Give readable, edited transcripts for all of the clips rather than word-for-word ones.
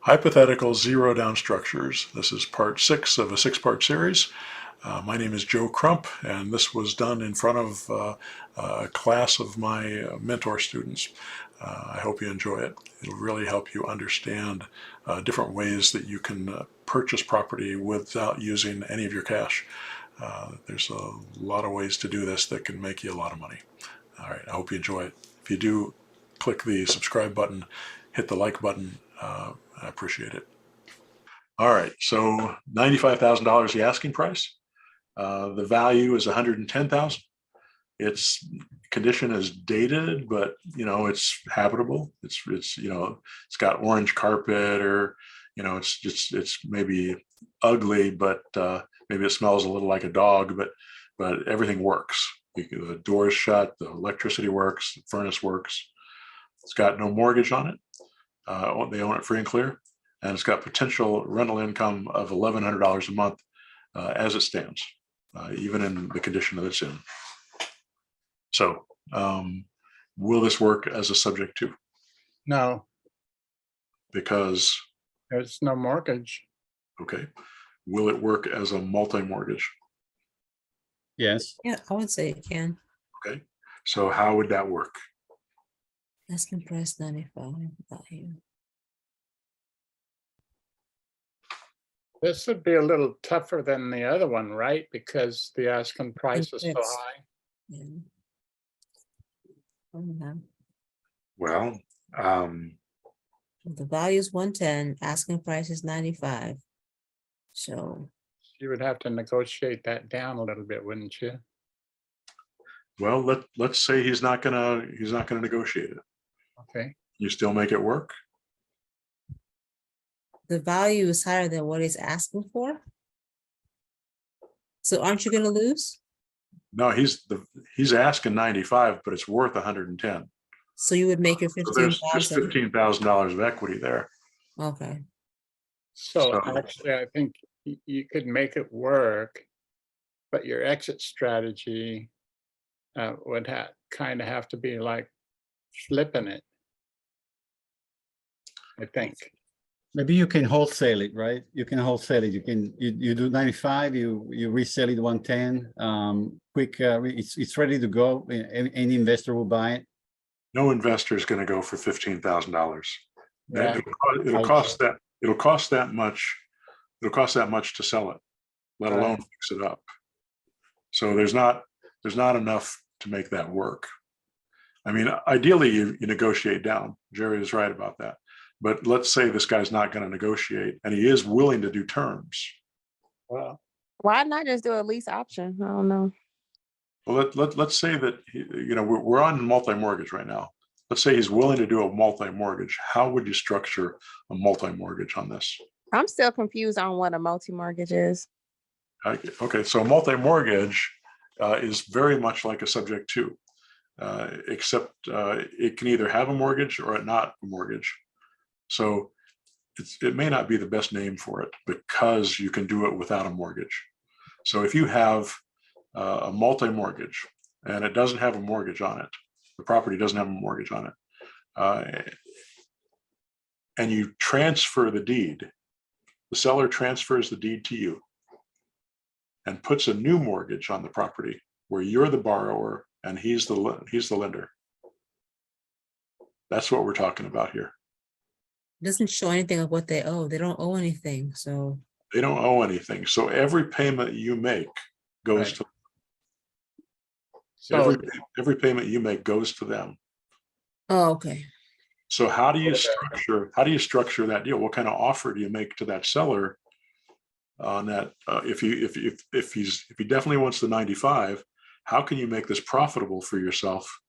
Hypothetical zero down structures. This is part 6 of a 6-part series. My name is Joe Crump, and this was done in front of a class of my mentor students. I hope you enjoy it. It'll really help you understand different ways that you can purchase property without using any of your cash. There's a lot of ways to do this that can make you a lot of money. All right, I hope you enjoy it. If you do, click the subscribe button, hit the like button. I appreciate it. All right, so $95,000 the asking price. The value is $110,000. Its condition is dated, but it's habitable. It's got orange carpet, or it's maybe ugly, but maybe it smells a little like a dog, but everything works. The door is shut, the electricity works, the furnace works. It's got no mortgage on it. They own it free and clear, and it's got potential rental income of $1,100 a month as it stands, even in the condition that it's in. So, will this work as a subject to? No, Because, there's no mortgage. okay, will it work as a multi-mortgage? Yes. Yeah, I would say it can. Okay, so how would that work? Asking price 95 value. This would be a little tougher than the other one, right? Because the asking price is so Yes. high. Yeah. Oh, no. Well, The value is 110, asking price is 95. So You would have to negotiate that down a little bit, wouldn't you? well, let's say he's not gonna negotiate it. Okay. You still make it work? the value is higher than what he's asking for. So aren't you gonna lose? No, he's asking 95, but it's worth 110. So you would make your So there's just 15,000. $15,000 of equity there. Okay, So So- actually, I think you could make it work, but your exit strategy would kind of have to be like flipping it, I think. Maybe you can wholesale it, right? You can wholesale it. You do 95, you resell it 110. Quick, it's ready to go. Any investor will buy it. No investor is going to go for $15,000. Yeah. It'll cost that. It'll cost that much. It'll cost that much to sell it, let Right. alone fix it up. So there's not enough to make that work. I mean, ideally, you negotiate down. Jerry is right about that. But let's say this guy's not going to negotiate, and he is willing to do terms. Well, Why not just do a lease option? I don't know. Well, let's say that we're on multi-mortgage right now. Let's say he's willing to do a multi-mortgage. How would you structure a multi-mortgage on this? I'm still confused on what a multi-mortgage is. Okay, so a multi-mortgage is very much like a subject to, except it can either have a mortgage or not a mortgage. So it may not be the best name for it because you can do it without a mortgage. So if you have a multi-mortgage and it doesn't have a mortgage on it, the property doesn't have a mortgage on it, and you transfer the deed, the seller transfers the deed to you and puts a new mortgage on the property where you're the borrower and he's the lender. That's what we're talking about here. doesn't show anything of what they owe. They don't owe anything, so. They don't owe anything. So every payment you make goes Right. to so every payment you make goes to them. Oh, okay. So how do you Okay. structure that deal? What kind of offer do you make to that seller on that? If he definitely wants the 95, how can you make this profitable for yourself?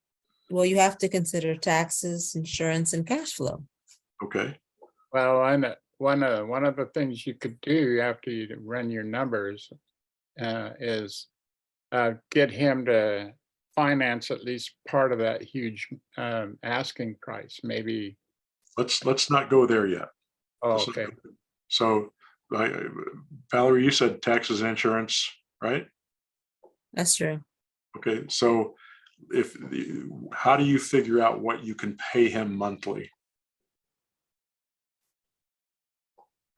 Well, you have to consider taxes, insurance, and cash flow. Okay, well, I know one of the things you could do after you run your numbers is get him to finance at least part of that huge asking price. Maybe. let's not go there yet. Oh, Let's not okay. go there. So, Valerie, you said taxes and insurance, right? That's true. Okay, so how do you figure out what you can pay him monthly?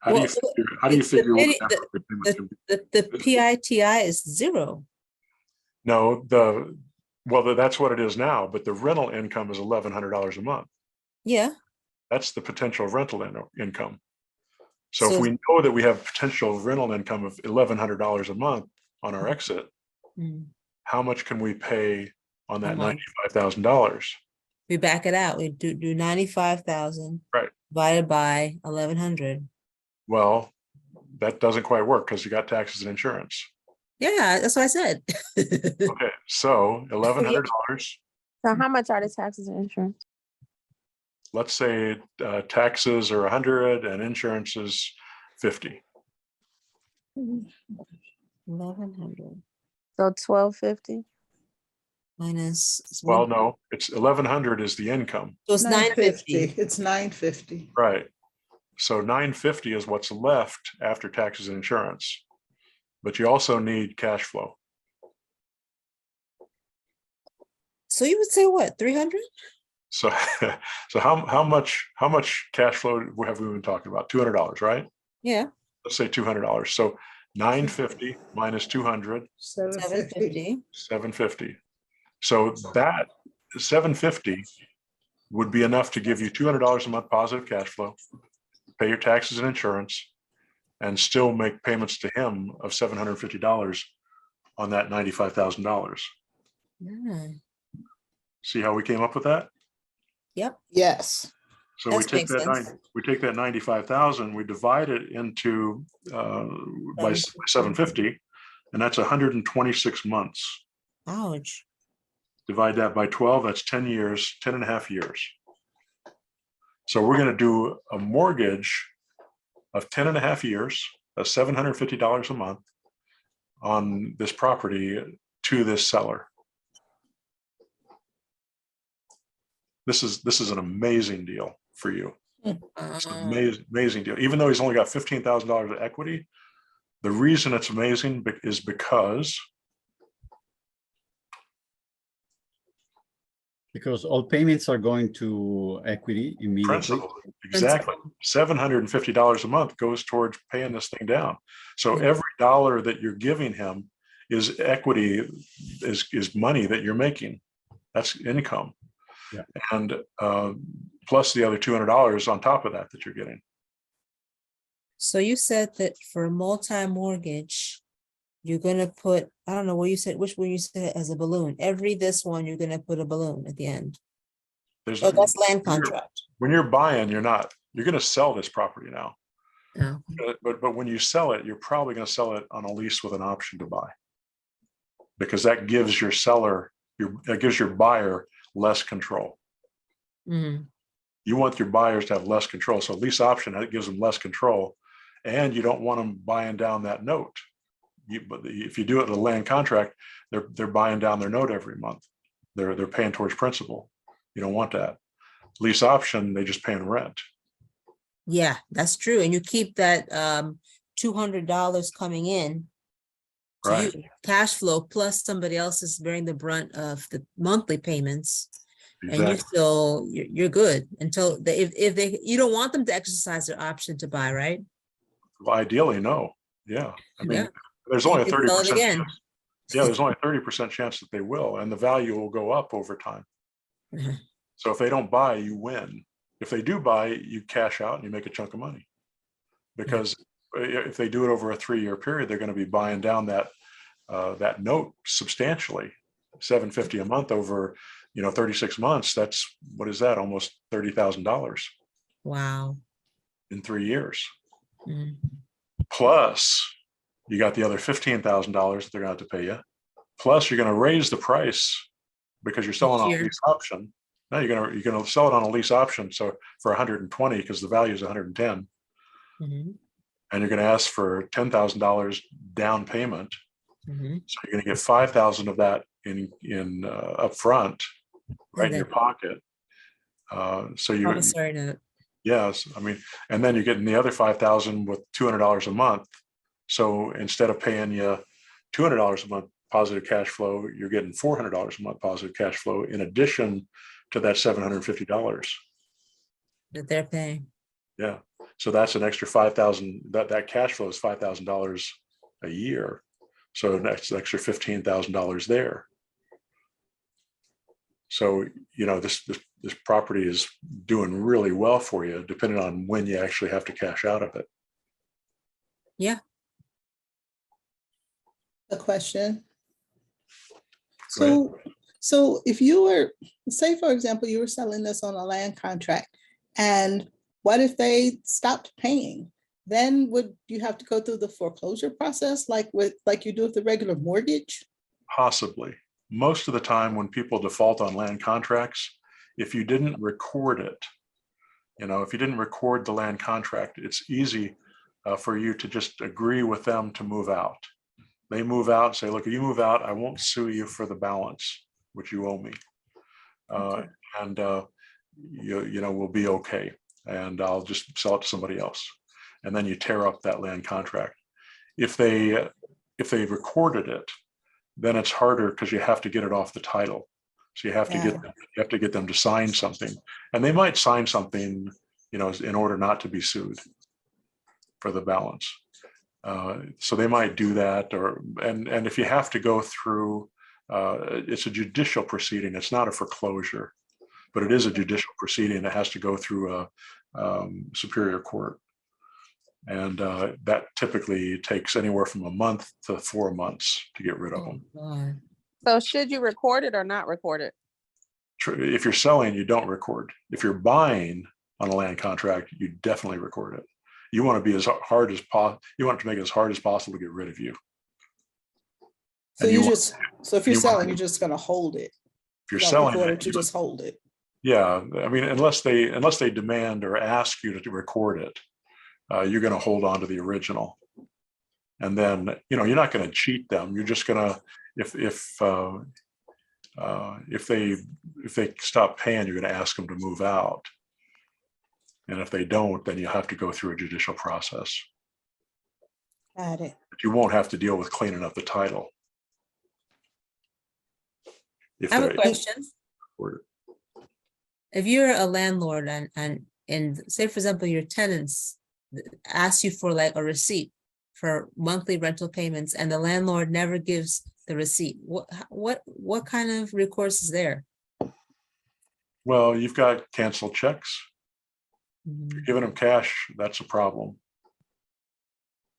How do you Well, figure, how do you the figure what pity- an average payment can be? The PITI is 0. No, well, that's what it is now, but the rental income is $1,100 a month. Yeah, That's the potential rental income. So if So- we know that we have potential rental income of $1,100 a month on our exit, mm, how much can we pay on that month. $95,000? we back it out. We do 95,000. Right. Divided by 1,100. Well, that doesn't quite work because you got taxes and insurance. Yeah, that's what I said. Okay, so $1,100, So how much are the taxes and insurance? let's say taxes are 100 and insurance is 50. 1,100 So 1,250. minus. Well, no, it's 1,100 is the income, So it's 950. It's 950. right? So 950 is what's left after taxes and insurance. But you also need cash flow. So you would say what, 300? So, so how much cash flow have we been talking about? $200, right? Yeah, Let's say $200. So 950 minus 200, 750. 750. 750. So that 750 would be enough to give you $200 a month positive cash flow, pay your taxes and insurance, and still make payments to him of $750 on that $95,000. Yeah. See how we came up with that? Yep. Yes. So we That take makes that sense. we take that 95,000, we divide it into by 750, and that's 126 months. Ouch. Divide that by 12, that's 10 years, 10 and a half years. So we're going to do a mortgage of 10 and a half years, that's $750 a month on this property to this seller. This is an amazing deal for you. It's an amazing deal. Even though he's only got $15,000 of equity, the reason it's amazing is because All payments are going to equity immediately. principal, exactly. $750 a month goes towards paying this thing down. So Yeah. every dollar that you're giving him is equity, is money that you're making. That's income. Yeah. And plus the other $200 on top of that you're getting. So you said that for a multi-mortgage, you're gonna put, I don't know what you said, which one you said as a balloon. Every this one, you're gonna put a balloon at the end. There's Oh, that's land when you're- contract. when you're buying, you're going to sell this property now. No. But when you sell it, you're probably going to sell it on a lease with an option to buy. Because that gives your seller, that gives your buyer less control. Mhm. You want your buyers to have less control. So lease option, that gives them less control. And you don't want them buying down that note. But if you do it in a land contract, they're buying down their note every month. They're paying towards principal. You don't want that. Lease option, they just paying rent. Yeah, that's true. And you keep that $200 coming in. to Right. you, cash flow, plus somebody else is bearing the brunt of the monthly payments. And you Exactly. still, you're good until if they, you don't want them to exercise their option to buy, right? Well, ideally, no. Yeah. I mean, Yeah. there's You only a can sell it 30% again. chance. Yeah, there's only a 30% chance that they will, and the value will go up over time. Mhm. So if they don't buy, you win. If they do buy, you cash out and you make a chunk of money. Because if they do it over a 3-year period, they're going to be buying down that that note substantially. $750 a month over 36 months. That's, what is that? Almost $30,000 Wow. in 3 years. Mhm. Plus, you got the other $15,000 that they're going to have to pay you. Plus, you're going to raise the price because you're selling on a Year. lease option. Now you're going to sell it on a lease option. So for 120, because the value is 110, Mhm. and you're going to ask for $10,000 down payment. Mhm. So you're going to get 5,000 of that in upfront, right in then your pocket. So you, Promissory note. yes, I mean, and then you're getting the other 5,000 with $200 a month. So instead of paying you $200 a month positive cash flow, you're getting $400 a month positive cash flow in addition to that $750. that they're paying. Yeah. So that's an extra 5,000, that cash flow is $5,000 a year. So that's an extra $15,000 there. So, you know, this property is doing really well for you, depending on when you actually have to cash out of it. Yeah, A question. Go ahead. So if you were, say, for example, you were selling this on a land contract, and what if they stopped paying? Then would you have to go through the foreclosure process like you do with the regular mortgage? Possibly. Most of the time when people default on land contracts, if you didn't record it, you know, if you didn't record the land contract, it's easy for you to just agree with them to move out. They move out and say, look, if you move out, I won't sue you for the balance, which you owe me. Okay. And you know, we'll be okay. And I'll just sell it to somebody else. And then you tear up that land contract. If they recorded it, then it's harder because you have to get it off the title. So you have to get them to sign something, and they might sign something, you know, in order not to be sued for the balance. So they might do that, and if you have to go through, it's a judicial proceeding. It's not a foreclosure, but it is a judicial proceeding that has to go through a superior court. And that typically takes anywhere from a month to 4 months to get rid of them. God. So should you record it or not record it? If you're selling, you don't record. If you're buying on a land contract, you definitely record it. You want to be as hard as possible. You want to make it as hard as possible to get rid of you. So And you want- just, so if you're you want- selling, you're just gonna hold it. If you're You don't selling record it, it, you just hold it. yeah, I mean, unless they demand or ask you to record it, you're going to hold on to the original. And then, you know, you're not going to cheat them. You're just going to, if they stop paying, you're going to ask them to move out. And if they don't, then you have to go through a judicial process. Got it. But you won't have to deal with cleaning up the title. If I have a they question. record If you're a landlord and say, for example, your tenants ask you for like a receipt for monthly rental payments and the landlord never gives the receipt, what kind of recourse is there? Well, you've got canceled checks. Mhm. You're giving them cash, that's a problem.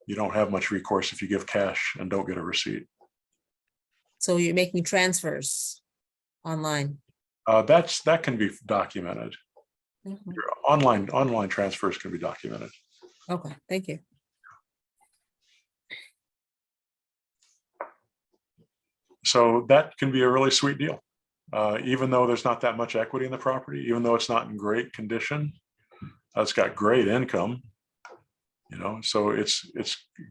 You don't have much recourse if you give cash and don't get a receipt. So you're making transfers online. That can be documented. Mhm. Your online transfers can be documented. Okay, thank you. So that can be a really sweet deal. Even though there's not that much equity in the property, even though it's not in great condition, it's got great income, you know, so it's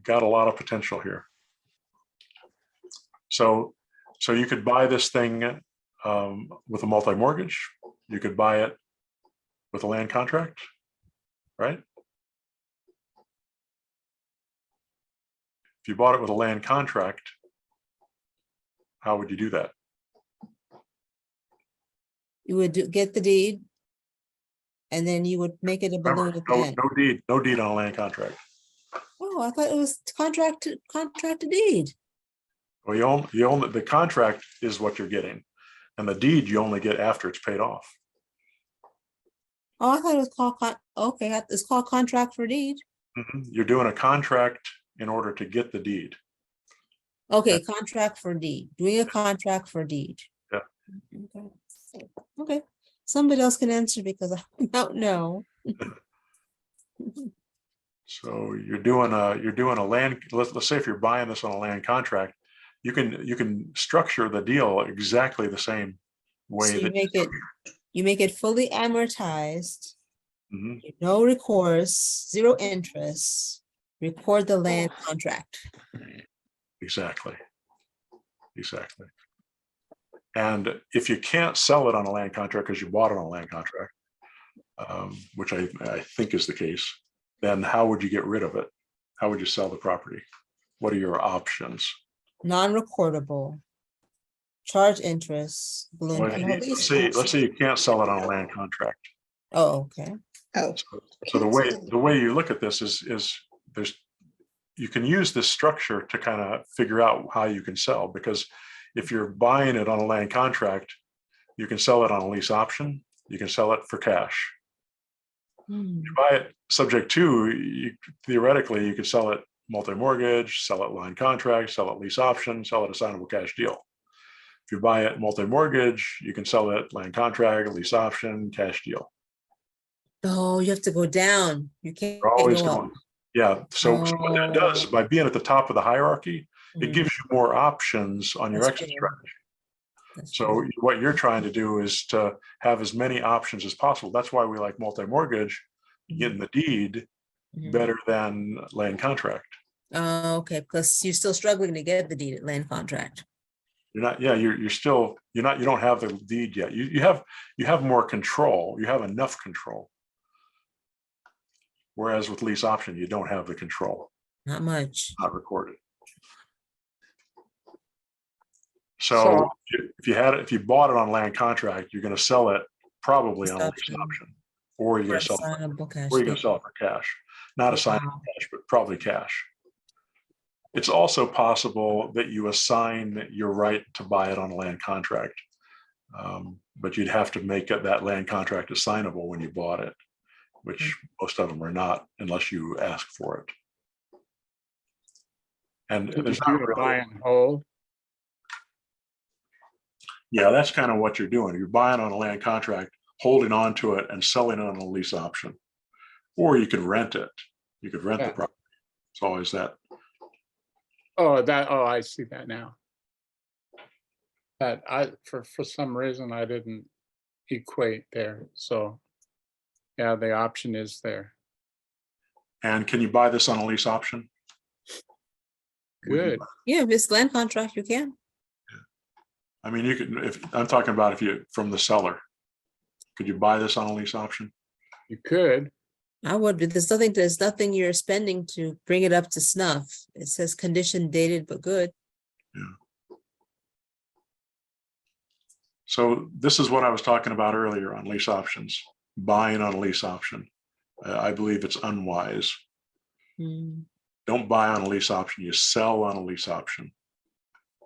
got a lot of potential here. So you could buy this thing with a multi-mortgage. You could buy it with a land contract, right? If you bought it with a land contract, how would you do that? You would get the deed and then you would make it a balloon Remember, at the end. no deed on a land contract. Oh, I thought it was contract to deed. Well, you only the contract is what you're getting, and the deed you only get after it's paid off. Oh, I thought it was called, okay, it's called contract for deed. You're doing a contract in order to get the deed. Okay, contract for deed, doing a contract for deed. Yeah. Okay. Okay, somebody else can answer because I don't know. So you're doing a land. Let's say if you're buying this on a land contract, you can structure the deal exactly the same way So that you make it fully amortized, Mhm. no recourse, zero interest, record the land contract. Exactly. And if you can't sell it on a land contract because you bought it on a land contract, which I think is the case, then how would you get rid of it? How would you sell the property? What are your options? Non-recordable, charge interest, balloon Well, payment. let's say you can't sell it on a land contract. Oh, okay. Oh, So the way you look at this is there's, you can use this structure to kind of figure out how you can sell, because if you're buying it on a land contract, you can sell it on a lease option, you can sell it for cash. Hmm. You buy it subject to, theoretically, you could sell it multi-mortgage, sell it line contract, sell it lease option, sell it assignable cash deal. If you buy it multi-mortgage, you can sell it land contract, lease option, cash deal. Oh, you have to go down. You can't You're always go up. going. Yeah. So what that does, by being at the top of the hierarchy, it Mhm. gives you more options on your That's exit true. strategy. That's So true. what you're trying to do is to have as many options as possible. That's why we like multi-mortgage, getting the deed Mhm. better than land contract. Okay, because you're still struggling to get the deed at land contract. You're not, yeah, you're still, you don't have the deed yet. You have more control. You have enough control. Whereas with lease option, you don't have the control, Not much. not recorded. So- So if you bought it on land contract, you're going to sell it probably on a lease Option. option, or you're For going to sell it, assignable cash or you're going to deal. sell it for cash, not assignable Wow. cash, but probably cash. It's also possible that you assign your right to buy it on a land contract, but you'd have to make that land contract assignable when you bought it, which most of them are not unless you ask for it. And Did you there's do not the really, buy and hold? yeah, that's kind of what you're doing. You're buying on a land contract, holding on to it and selling it on a lease option. Or you could rent it. You could rent the Yeah. property. It's always that. Oh, I see that now. That for some reason, I didn't equate there, so. Yeah, the option is there. And can you buy this on a lease option? Good. Yeah, if it's land contract, you can. I mean, you could, if I'm talking about if you, from the seller, could you buy this on a lease option? You could. I would, but there's nothing you're spending to bring it up to snuff. It says condition dated but good. So this is what I was talking about earlier on lease options, buying on a lease option. I believe it's unwise. Hmm. Don't buy on a lease option, you sell on a lease option.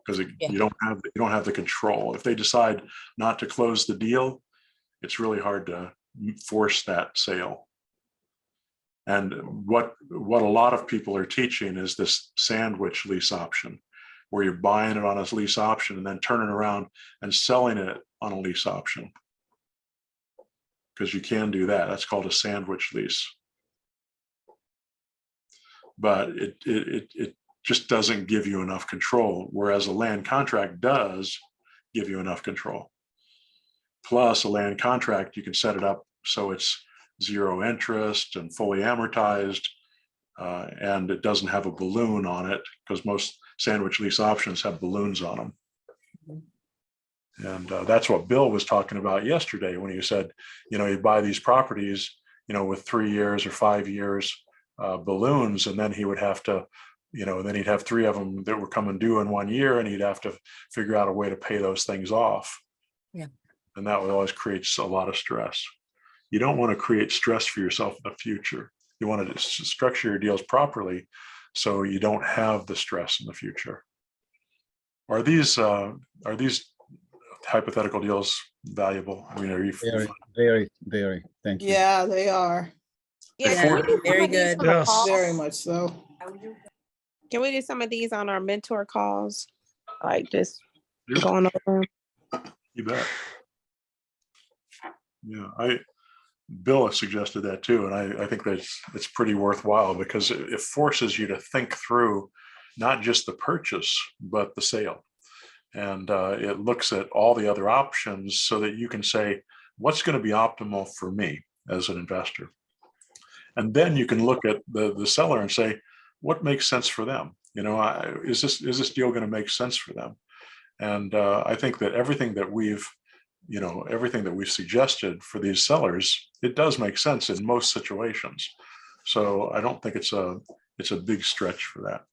Because Yeah. you don't have the control. If they decide not to close the deal, it's really hard to force that sale. And what a lot of people are teaching is this sandwich lease option, where you're buying it on a lease option and then turning around and selling it on a lease option. Because you can do that. That's called a sandwich lease. But it just doesn't give you enough control, whereas a land contract does give you enough control. Plus, a land contract, you can set it up so it's zero interest and fully amortized, and it doesn't have a balloon on it, because most sandwich lease options have balloons on them. And that's what Bill was talking about yesterday when he said, you buy these properties, with 3 years or 5 years balloons, and then he would have to, then he'd have 3 of them that were coming due in 1 year, and he'd have to figure out a way to pay those things off. Yeah. And that would always create a lot of stress. You don't want to create stress for yourself in the future. You want to structure your deals properly so you don't have the stress in the future. Are these hypothetical deals valuable? I mean, are you? Very. Thank you. yeah, they are. Yeah, Before- can we do some Very of these good. on the Yes. calls? Very much so. Can we do some of these on our mentor calls? Like just Yeah. going over? You bet. Yeah, Bill has suggested that too, and I think that it's pretty worthwhile, because it forces you to think through not just the purchase, but the sale. And it looks at all the other options so that you can say, what's going to be optimal for me as an investor? And then you can look at the seller and say, what makes sense for them? Is this deal going to make sense for them? And I think that everything that we've suggested for these sellers, it does make sense in most situations. So I don't think it's a big stretch for that.